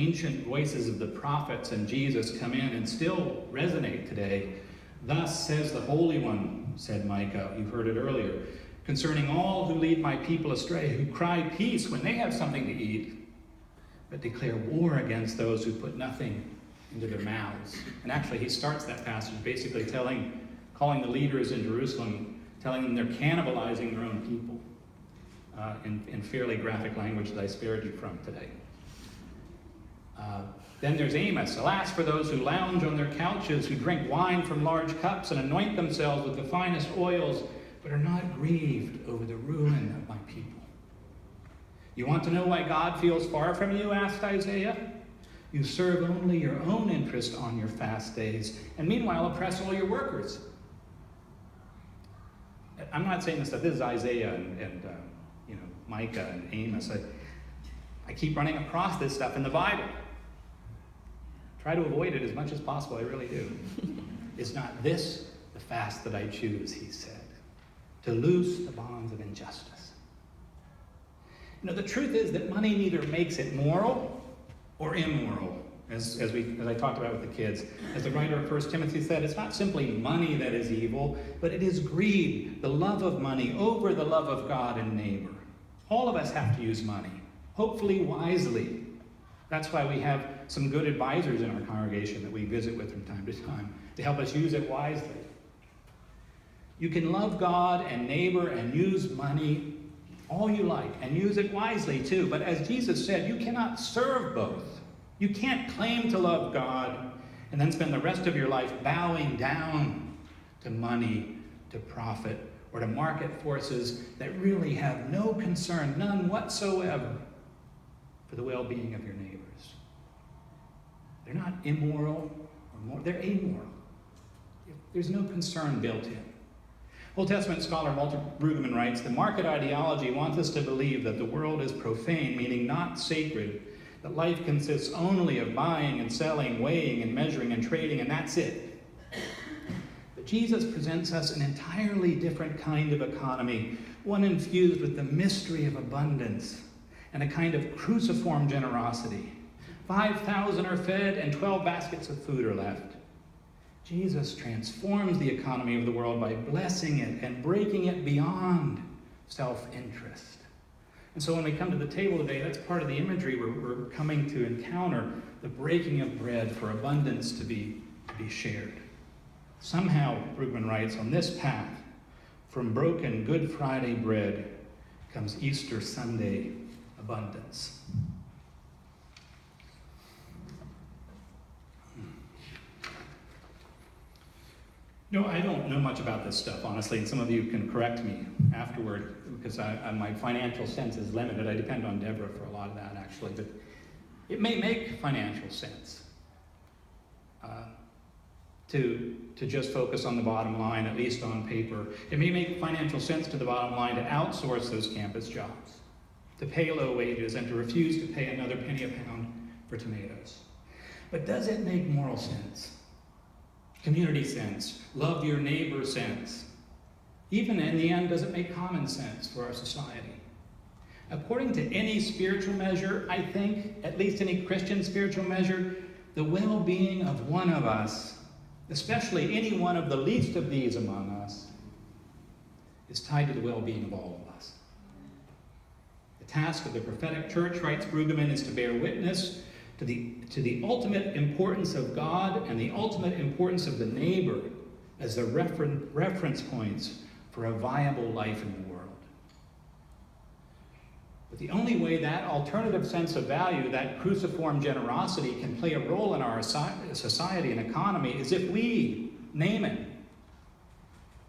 ancient voices of the prophets and Jesus come in and still resonate today. Thus says the Holy One, said Micah, you've heard it earlier, concerning all who lead my people astray, who cry peace when they have something to eat, but declare war against those who put nothing into their mouths. And actually he starts that passage basically calling the leaders in Jerusalem, telling them they're cannibalizing their own people in fairly graphic language that I spared you from today. Then there's Amos. Alas for those who lounge on their couches, who drink wine from large cups and anoint themselves with the finest oils, but are not grieved over the ruin of my people. You want to know why God feels far from you, asked Isaiah? You serve only your own interest on your fast days, and meanwhile oppress all your workers. I'm not saying this stuff. This is Isaiah and Micah and Amos. I keep running across this stuff in the Bible. Try to avoid it as much as possible, I really do. Is not this the fast that I choose, he said, to loose the bonds of injustice. The truth is that money neither makes it moral or immoral, as I talked about with the kids. As the writer of 1 Timothy said, it's not simply money that is evil, but it is greed, the love of money over the love of God and neighbor. All of us have to use money, hopefully wisely. That's why we have some good advisors in our congregation that we visit with from time to time to help us use it wisely. You can love God and neighbor and use money all you like, and use it wisely too. But as Jesus said, you cannot serve both. You can't claim to love God and then spend the rest of your life bowing down to money, to profit, or to market forces that really have no concern, none whatsoever, for the well-being of your neighbors. They're not immoral, they're amoral. There's no concern built in. Old Testament scholar Walter Brueggemann writes, the market ideology wants us to believe that the world is profane, meaning not sacred, that life consists only of buying and selling, weighing and measuring and trading, and that's it. But Jesus presents us an entirely different kind of economy, one infused with the mystery of abundance and a kind of cruciform generosity. 5,000 are fed and 12 baskets of food are left. Jesus transforms the economy of the world by blessing it and breaking it beyond self-interest. And so when we come to the table today, that's part of the imagery we're coming to encounter, the breaking of bread for abundance to be shared. Somehow, Brueggemann writes, on this path, from broken Good Friday bread comes Easter Sunday abundance. I don't know much about this stuff, honestly, and some of you can correct me afterward, because my financial sense is limited. I depend on Deborah for a lot of that, actually. But it may make financial sense to just focus on the bottom line, at least on paper. It may make financial sense to the bottom line to outsource those campus jobs, to pay low wages, and to refuse to pay another penny a pound for tomatoes. But does it make moral sense? Community sense, love your neighbor sense? Even in the end, does it make common sense for our society? According to any spiritual measure, I think, at least any Christian spiritual measure, the well-being of one of us, especially any one of the least of these among us, is tied to the well-being of all of us. The task of the prophetic church, writes Brueggemann, is to bear witness to the ultimate importance of God and the ultimate importance of the neighbor as the reference points for a viable life in the world. But the only way that alternative sense of value, that cruciform generosity, can play a role in our society and economy is if we name it,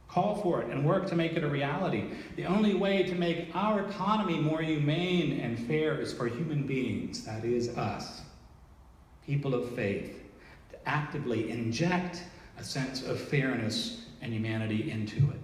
call for it, and work to make it a reality. The only way to make our economy more humane and fair is for human beings, that is us, people of faith, to actively inject a sense of fairness and humanity into it.